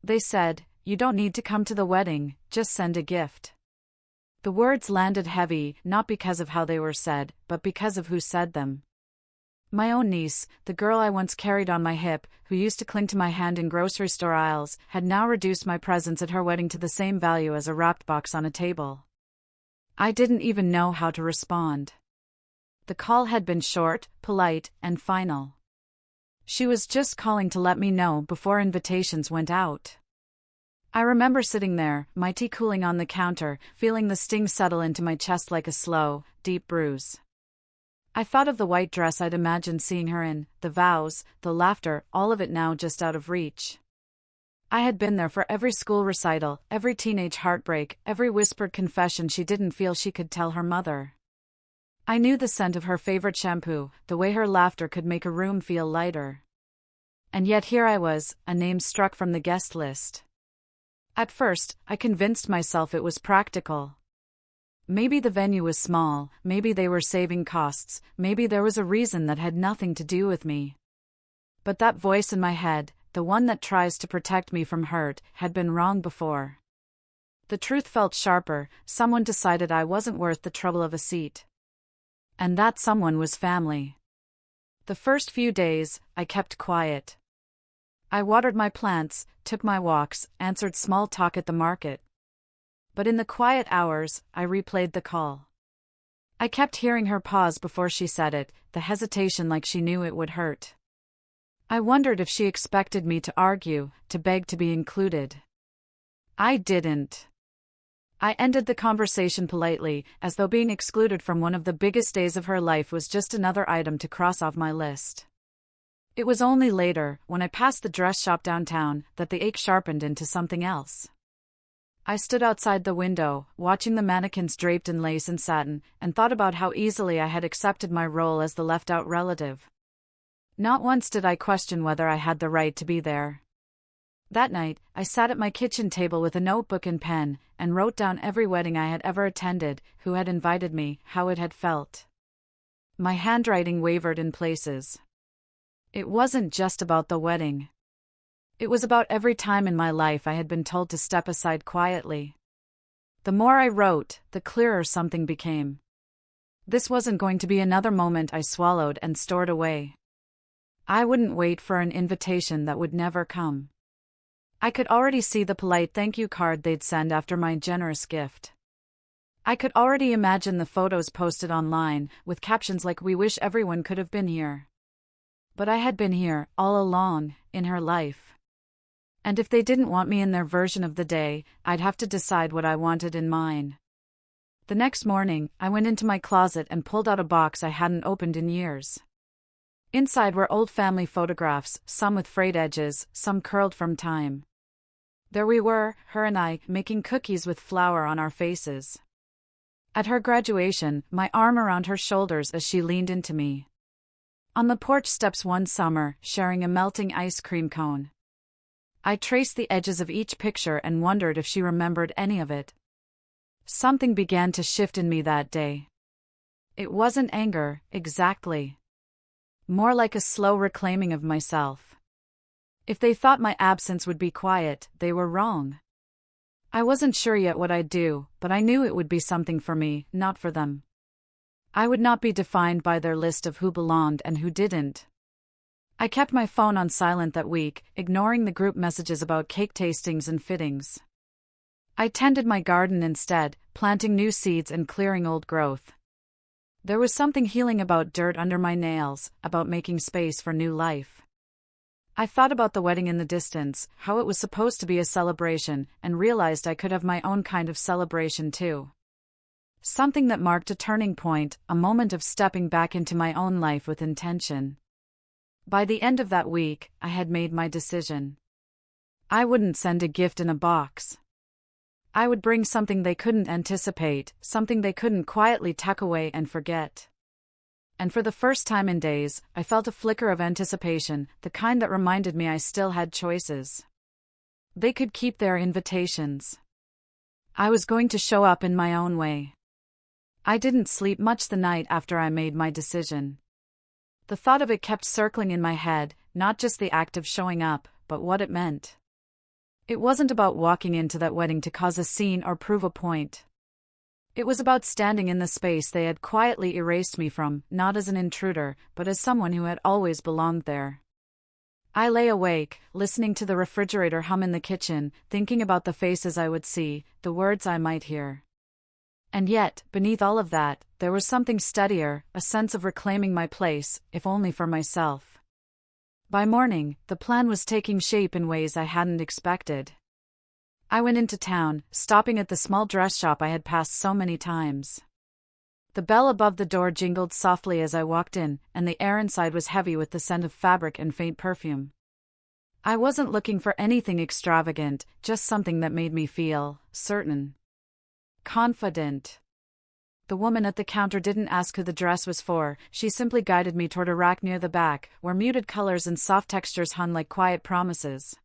They said, "You don't need to come to the wedding, just send a gift." The words landed heavy, not because of how they were said, but because of who said them. My own niece, the girl I once carried on my hip, who used to cling to my hand in grocery store aisles, had now reduced my presence at her wedding to the same value as a wrapped box on a table. I didn't even know how to respond. The call had been short, polite, and final. She was just calling to let me know before invitations went out. I remember sitting there, my tea cooling on the counter, feeling the sting settle into my chest like a slow, deep bruise. I thought of the white dress I'd imagined seeing her in, the vows, the laughter, all of it now just out of reach. I had been there for every school recital, every teenage heartbreak, every whispered confession she didn't feel she could tell her mother. I knew the scent of her favorite shampoo, the way her laughter could make a room feel lighter. And yet here I was, a name struck from the guest list. At first, I convinced myself it was practical. Maybe the venue was small, maybe they were saving costs, maybe there was a reason that had nothing to do with me. But that voice in my head, the one that tries to protect me from hurt, had been wrong before. The truth felt sharper. Someone decided I wasn't worth the trouble of a seat. And that someone was family. The first few days, I kept quiet. I watered my plants, took my walks, answered small talk at the market. But in the quiet hours, I replayed the call. I kept hearing her pause before she said it, the hesitation like she knew it would hurt. I wondered if she expected me to argue, to beg to be included. I didn't. I ended the conversation politely, as though being excluded from one of the biggest days of her life was just another item to cross off my list. It was only later, when I passed the dress shop downtown, that the ache sharpened into something else. I stood outside the window, watching the mannequins draped in lace and satin, and thought about how easily I had accepted my role as the left-out relative. Not once did I question whether I had the right to be there. That night, I sat at my kitchen table with a notebook and pen, and wrote down every wedding I had ever attended, who had invited me, how it had felt. My handwriting wavered in places. It wasn't just about the wedding. It was about every time in my life I had been told to step aside quietly. The more I wrote, the clearer something became. This wasn't going to be another moment I swallowed and stored away. I wouldn't wait for an invitation that would never come. I could already see the polite thank you card they'd send after my generous gift. I could already imagine the photos posted online, with captions like "We wish everyone could have been here." But I had been here, all along, in her life. And if they didn't want me in their version of the day, I'd have to decide what I wanted in mine. The next morning, I went into my closet and pulled out a box I hadn't opened in years. Inside were old family photographs, some with frayed edges, some curled from time. There we were, her and I, making cookies with flour on our faces. At her graduation, my arm around her shoulders as she leaned into me. On the porch steps one summer, sharing a melting ice cream cone. I traced the edges of each picture and wondered if she remembered any of it. Something began to shift in me that day. It wasn't anger, exactly. More like a slow reclaiming of myself. If they thought my absence would be quiet, they were wrong. I wasn't sure yet what I'd do, but I knew it would be something for me, not for them. I would not be defined by their list of who belonged and who didn't. I kept my phone on silent that week, ignoring the group messages about cake tastings and fittings. I tended my garden instead, planting new seeds and clearing old growth. There was something healing about dirt under my nails, about making space for new life. I thought about the wedding in the distance, how it was supposed to be a celebration, and realized I could have my own kind of celebration too. Something that marked a turning point, a moment of stepping back into my own life with intention. By the end of that week, I had made my decision. I wouldn't send a gift in a box. I would bring something they couldn't anticipate, something they couldn't quietly tuck away and forget. And for the first time in days, I felt a flicker of anticipation, the kind that reminded me I still had choices. They could keep their invitations. I was going to show up in my own way. I didn't sleep much the night after I made my decision. The thought of it kept circling in my head, not just the act of showing up, but what it meant. It wasn't about walking into that wedding to cause a scene or prove a point. It was about standing in the space they had quietly erased me from, not as an intruder, but as someone who had always belonged there. I lay awake, listening to the refrigerator hum in the kitchen, thinking about the faces I would see, the words I might hear. And yet, beneath all of that, there was something steadier, a sense of reclaiming my place, if only for myself. By morning, the plan was taking shape in ways I hadn't expected. I went into town, stopping at the small dress shop I had passed so many times. The bell above the door jingled softly as I walked in, and the air inside was heavy with the scent of fabric and faint perfume. I wasn't looking for anything extravagant, just something that made me feel certain. Confident. The woman at the counter didn't ask who the dress was for, she simply guided me toward a rack near the back, where muted colors and soft textures hung like quiet promises.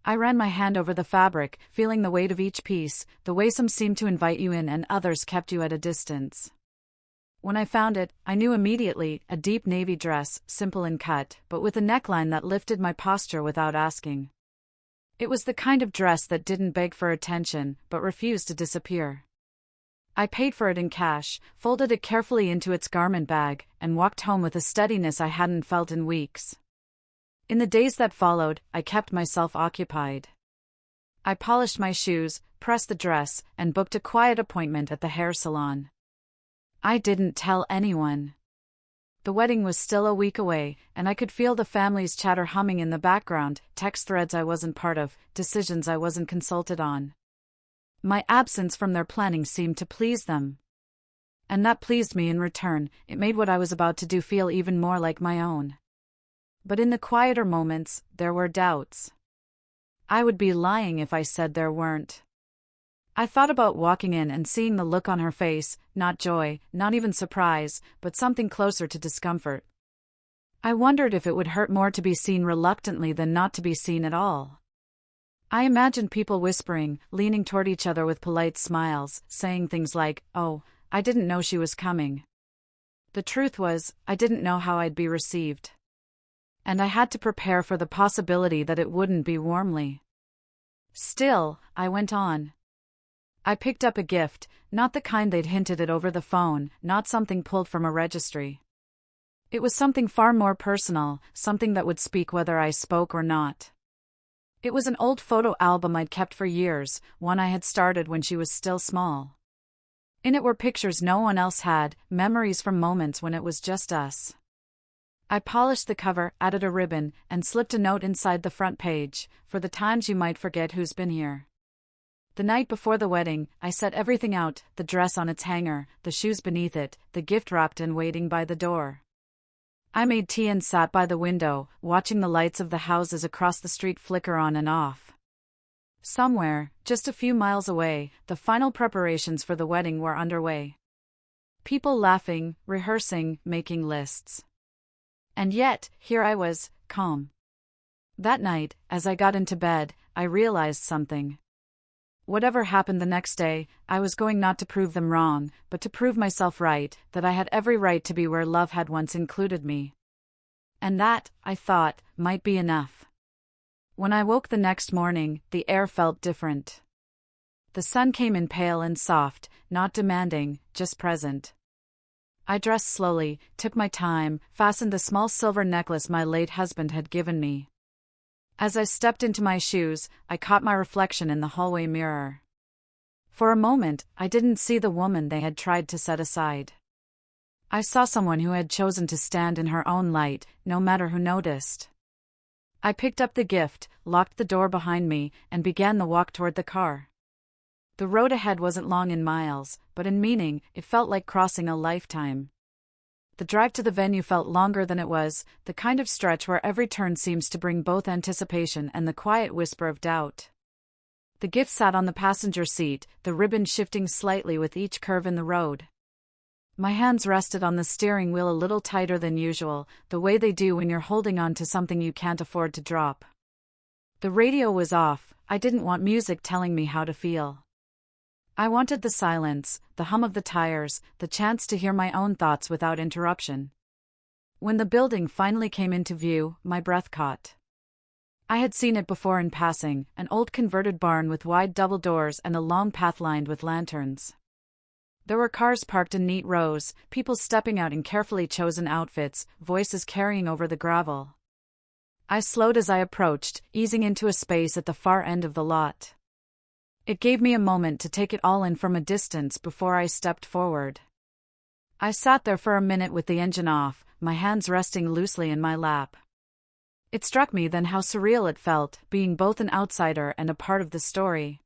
I ran my hand over the fabric, feeling the weight of each piece, the way some seemed to invite you in and others kept you at a distance. When I found it, I knew immediately, a deep navy dress, simple in cut, but with a neckline that lifted my posture without asking. It was the kind of dress that didn't beg for attention, but refused to disappear. I paid for it in cash, folded it carefully into its garment bag, and walked home with a steadiness I hadn't felt in weeks. In the days that followed, I kept myself occupied. I polished my shoes, pressed the dress, and booked a quiet appointment at the hair salon. I didn't tell anyone. The wedding was still a week away, and I could feel the family's chatter humming in the background, text threads I wasn't part of, decisions I wasn't consulted on. My absence from their planning seemed to please them. And that pleased me in return, it made what I was about to do feel even more like my own. But in the quieter moments, there were doubts. I would be lying if I said there weren't. I thought about walking in and seeing the look on her face, not joy, not even surprise, but something closer to discomfort. I wondered if it would hurt more to be seen reluctantly than not to be seen at all. I imagined people whispering, leaning toward each other with polite smiles, saying things like, "Oh, I didn't know she was coming." The truth was, I didn't know how I'd be received. And I had to prepare for the possibility that it wouldn't be warmly. Still, I went on. I picked up a gift, not the kind they'd hinted at over the phone, not something pulled from a registry. It was something far more personal, something that would speak whether I spoke or not. It was an old photo album I'd kept for years, one I had started when she was still small. In it were pictures no one else had, memories from moments when it was just us. I polished the cover, added a ribbon, and slipped a note inside the front page, for the times you might forget who's been here. The night before the wedding, I set everything out, the dress on its hanger, the shoes beneath it, the gift wrapped and waiting by the door. I made tea and sat by the window, watching the lights of the houses across the street flicker on and off. Somewhere, just a few miles away, the final preparations for the wedding were underway. People laughing, rehearsing, making lists. And yet, here I was, calm. That night, as I got into bed, I realized something. Whatever happened the next day, I was going not to prove them wrong, but to prove myself right, that I had every right to be where love had once included me. And that, I thought, might be enough. When I woke the next morning, the air felt different. The sun came in pale and soft, not demanding, just present. I dressed slowly, took my time, fastened the small silver necklace my late husband had given me. As I stepped into my shoes, I caught my reflection in the hallway mirror. For a moment, I didn't see the woman they had tried to set aside. I saw someone who had chosen to stand in her own light, no matter who noticed. I picked up the gift, locked the door behind me, and began the walk toward the car. The road ahead wasn't long in miles, but in meaning, it felt like crossing a lifetime. The drive to the venue felt longer than it was, the kind of stretch where every turn seems to bring both anticipation and the quiet whisper of doubt. The gift sat on the passenger seat, the ribbon shifting slightly with each curve in the road. My hands rested on the steering wheel a little tighter than usual, the way they do when you're holding on to something you can't afford to drop. The radio was off, I didn't want music telling me how to feel. I wanted the silence, the hum of the tires, the chance to hear my own thoughts without interruption. When the building finally came into view, my breath caught. I had seen it before in passing, an old converted barn with wide double doors and a long path lined with lanterns. There were cars parked in neat rows, people stepping out in carefully chosen outfits, voices carrying over the gravel. I slowed as I approached, easing into a space at the far end of the lot. It gave me a moment to take it all in from a distance before I stepped forward. I sat there for a minute with the engine off, my hands resting loosely in my lap. It struck me then how surreal it felt, being both an outsider and a part of the story.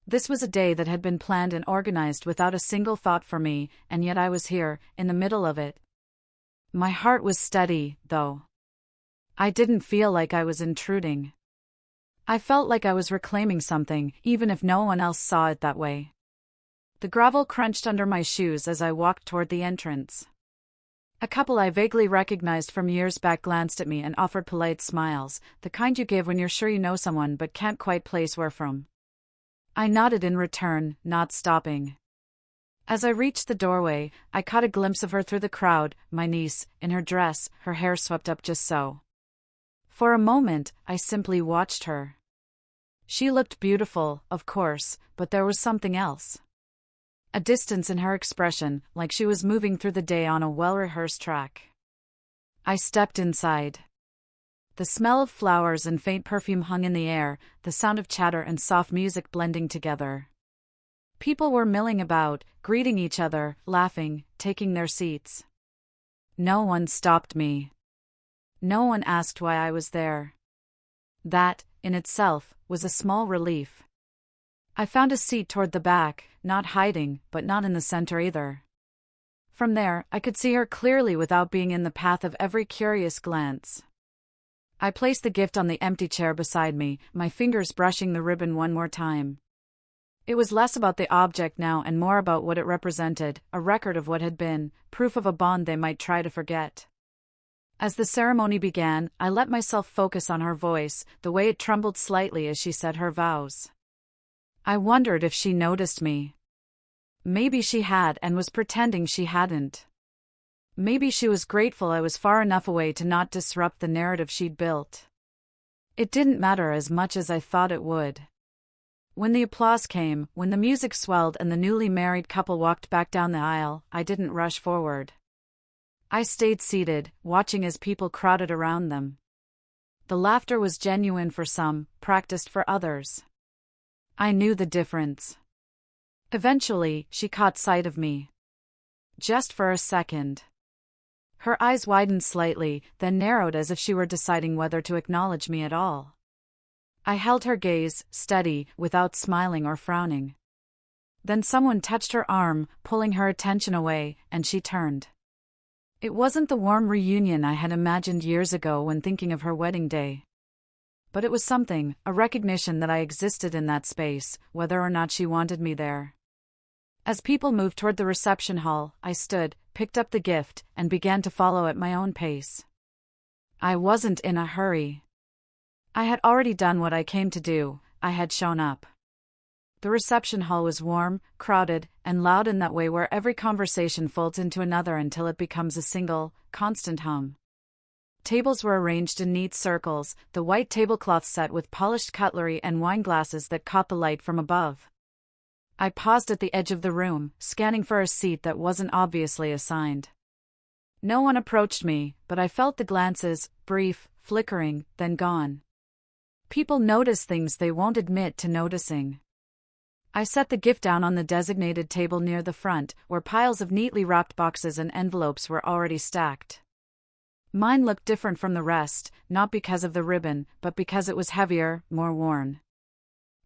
This was a day that had been planned and organized without a single thought for me, and yet I was here, in the middle of it. My heart was steady, though. I didn't feel like I was intruding. I felt like I was reclaiming something, even if no one else saw it that way. The gravel crunched under my shoes as I walked toward the entrance. A couple I vaguely recognized from years back glanced at me and offered polite smiles, the kind you give when you're sure you know someone but can't quite place where from. I nodded in return, not stopping. As I reached the doorway, I caught a glimpse of her through the crowd, my niece, in her dress, her hair swept up just so. For a moment, I simply watched her. She looked beautiful, of course, but there was something else. A distance in her expression, like she was moving through the day on a well-rehearsed track. I stepped inside. The smell of flowers and faint perfume hung in the air, the sound of chatter and soft music blending together. People were milling about, greeting each other, laughing, taking their seats. No one stopped me. No one asked why I was there. That, in itself, was a small relief. I found a seat toward the back, not hiding, but not in the center either. From there, I could see her clearly without being in the path of every curious glance. I placed the gift on the empty chair beside me, my fingers brushing the ribbon one more time. It was less about the object now and more about what it represented, a record of what had been, proof of a bond they might try to forget. As the ceremony began, I let myself focus on her voice, the way it trembled slightly as she said her vows. I wondered if she noticed me. Maybe she had and was pretending she hadn't. Maybe she was grateful I was far enough away to not disrupt the narrative she'd built. It didn't matter as much as I thought it would. When the applause came, when the music swelled and the newly married couple walked back down the aisle, I didn't rush forward. I stayed seated, watching as people crowded around them. The laughter was genuine for some, practiced for others. I knew the difference. Eventually, she caught sight of me. Just for a second. Her eyes widened slightly, then narrowed as if she were deciding whether to acknowledge me at all. I held her gaze, steady, without smiling or frowning. Then someone touched her arm, pulling her attention away, and she turned. It wasn't the warm reunion I had imagined years ago when thinking of her wedding day. But it was something, a recognition that I existed in that space, whether or not she wanted me there. As people moved toward the reception hall, I stood, picked up the gift, and began to follow at my own pace. I wasn't in a hurry. I had already done what I came to do, I had shown up. The reception hall was warm, crowded, and loud in that way where every conversation folds into another until it becomes a single, constant hum. Tables were arranged in neat circles, the white tablecloth set with polished cutlery and wine glasses that caught the light from above. I paused at the edge of the room, scanning for a seat that wasn't obviously assigned. No one approached me, but I felt the glances, brief, flickering, then gone. People notice things they won't admit to noticing. I set the gift down on the designated table near the front, where piles of neatly wrapped boxes and envelopes were already stacked. Mine looked different from the rest, not because of the ribbon, but because it was heavier, more worn.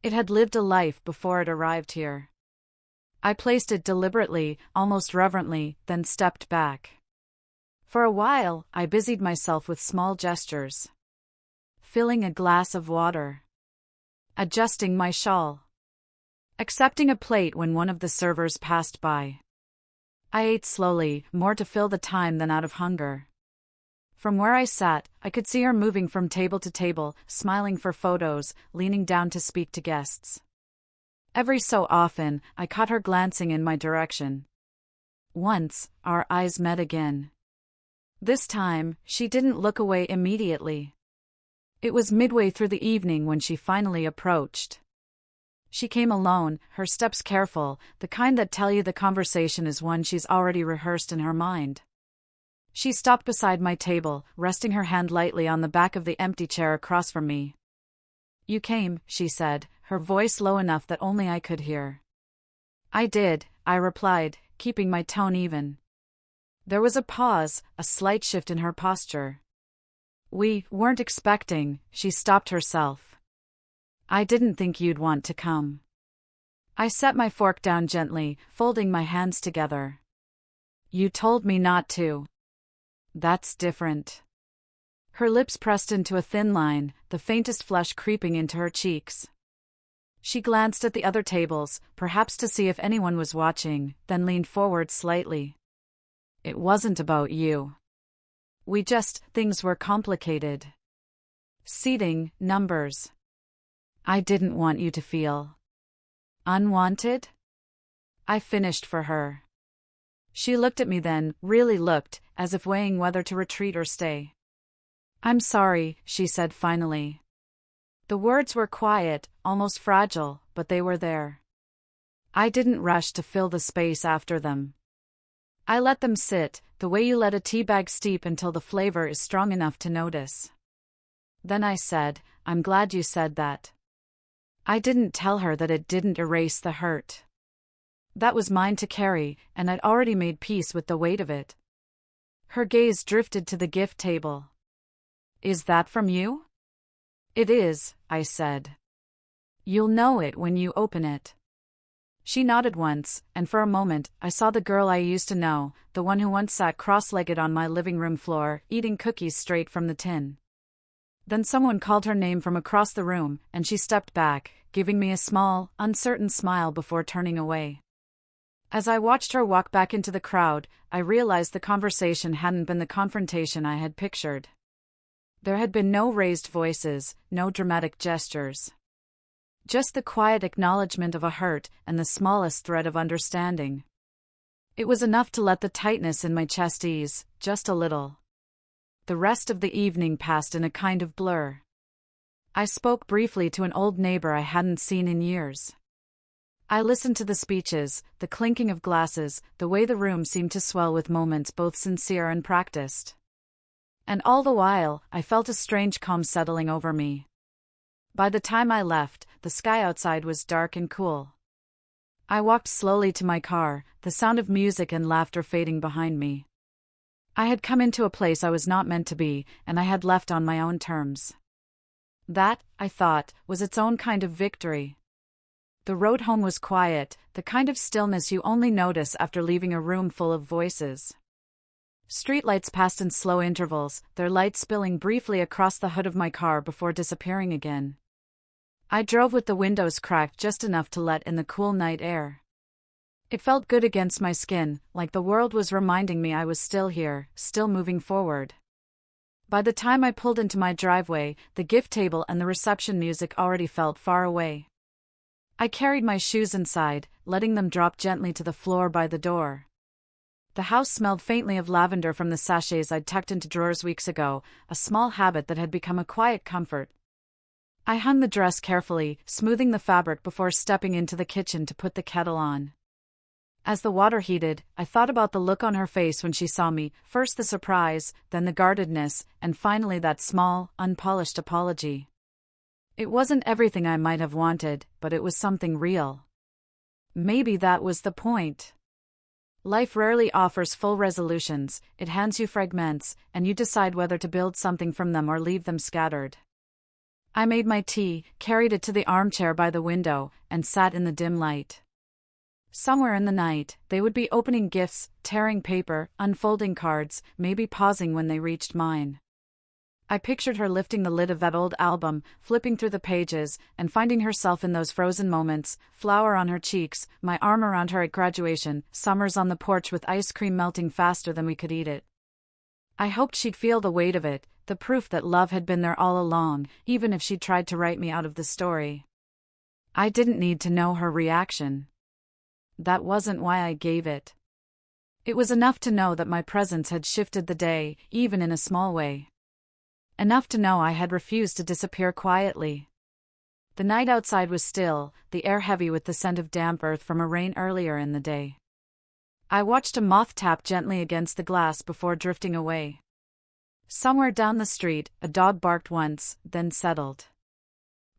It had lived a life before it arrived here. I placed it deliberately, almost reverently, then stepped back. For a while, I busied myself with small gestures. Filling a glass of water. Adjusting my shawl. Accepting a plate when one of the servers passed by. I ate slowly, more to fill the time than out of hunger. From where I sat, I could see her moving from table to table, smiling for photos, leaning down to speak to guests. Every so often, I caught her glancing in my direction. Once, our eyes met again. This time, she didn't look away immediately. It was midway through the evening when she finally approached. She came alone, her steps careful, the kind that tell you the conversation is one she's already rehearsed in her mind. She stopped beside my table, resting her hand lightly on the back of the empty chair across from me. "You came," she said, her voice low enough that only I could hear. "I did," I replied, keeping my tone even. There was a pause, a slight shift in her posture. "We weren't expecting," she stopped herself. "I didn't think you'd want to come." I set my fork down gently, folding my hands together. "You told me not to." "That's different." Her lips pressed into a thin line, the faintest flush creeping into her cheeks. She glanced at the other tables, perhaps to see if anyone was watching, then leaned forward slightly. "It wasn't about you. Things were complicated. Seating, numbers. I didn't want you to feel unwanted." I finished for her. She looked at me then, really looked, as if weighing whether to retreat or stay. "I'm sorry," she said finally. The words were quiet, almost fragile, but they were there. I didn't rush to fill the space after them. I let them sit, the way you let a tea bag steep until the flavor is strong enough to notice. Then I said, "I'm glad you said that." I didn't tell her that it didn't erase the hurt. That was mine to carry, and I'd already made peace with the weight of it. Her gaze drifted to the gift table. "Is that from you?" "It is," I said. "You'll know it when you open it." She nodded once, and for a moment, I saw the girl I used to know, the one who once sat cross-legged on my living room floor, eating cookies straight from the tin. Then someone called her name from across the room, and she stepped back, giving me a small, uncertain smile before turning away. As I watched her walk back into the crowd, I realized the conversation hadn't been the confrontation I had pictured. There had been no raised voices, no dramatic gestures. Just the quiet acknowledgement of a hurt and the smallest thread of understanding. It was enough to let the tightness in my chest ease, just a little. The rest of the evening passed in a kind of blur. I spoke briefly to an old neighbor I hadn't seen in years. I listened to the speeches, the clinking of glasses, the way the room seemed to swell with moments both sincere and practiced. And all the while, I felt a strange calm settling over me. By the time I left, the sky outside was dark and cool. I walked slowly to my car, the sound of music and laughter fading behind me. I had come into a place I was not meant to be, and I had left on my own terms. That, I thought, was its own kind of victory. The road home was quiet, the kind of stillness you only notice after leaving a room full of voices. Streetlights passed in slow intervals, their light spilling briefly across the hood of my car before disappearing again. I drove with the windows cracked just enough to let in the cool night air. It felt good against my skin, like the world was reminding me I was still here, still moving forward. By the time I pulled into my driveway, the gift table and the reception music already felt far away. I carried my shoes inside, letting them drop gently to the floor by the door. The house smelled faintly of lavender from the sachets I'd tucked into drawers weeks ago, a small habit that had become a quiet comfort. I hung the dress carefully, smoothing the fabric before stepping into the kitchen to put the kettle on. As the water heated, I thought about the look on her face when she saw me, first the surprise, then the guardedness, and finally that small, unpolished apology. It wasn't everything I might have wanted, but it was something real. Maybe that was the point. Life rarely offers full resolutions, it hands you fragments, and you decide whether to build something from them or leave them scattered. I made my tea, carried it to the armchair by the window, and sat in the dim light. Somewhere in the night, they would be opening gifts, tearing paper, unfolding cards, maybe pausing when they reached mine. I pictured her lifting the lid of that old album, flipping through the pages, and finding herself in those frozen moments, flour on her cheeks, my arm around her at graduation, summers on the porch with ice cream melting faster than we could eat it. I hoped she'd feel the weight of it, the proof that love had been there all along, even if she'd tried to write me out of the story. I didn't need to know her reaction. That wasn't why I gave it. It was enough to know that my presence had shifted the day, even in a small way. Enough to know I had refused to disappear quietly. The night outside was still, the air heavy with the scent of damp earth from a rain earlier in the day. I watched a moth tap gently against the glass before drifting away. Somewhere down the street, a dog barked once, then settled.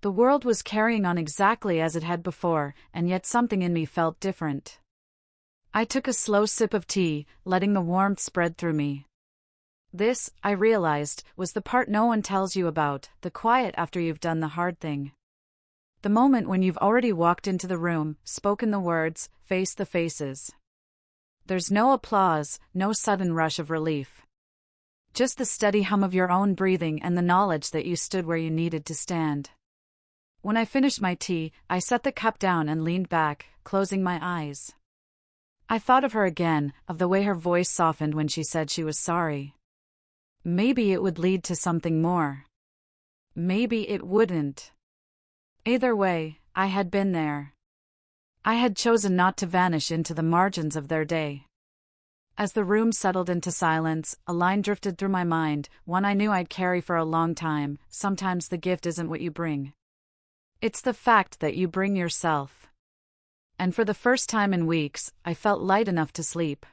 The world was carrying on exactly as it had before, and yet something in me felt different. I took a slow sip of tea, letting the warmth spread through me. This, I realized, was the part no one tells you about, the quiet after you've done the hard thing. The moment when you've already walked into the room, spoken the words, faced the faces. There's no applause, no sudden rush of relief. Just the steady hum of your own breathing and the knowledge that you stood where you needed to stand. When I finished my tea, I set the cup down and leaned back, closing my eyes. I thought of her again, of the way her voice softened when she said she was sorry. Maybe it would lead to something more. Maybe it wouldn't. Either way, I had been there. I had chosen not to vanish into the margins of their day. As the room settled into silence, a line drifted through my mind, one I knew I'd carry for a long time. Sometimes the gift isn't what you bring. It's the fact that you bring yourself. And for the first time in weeks, I felt light enough to sleep.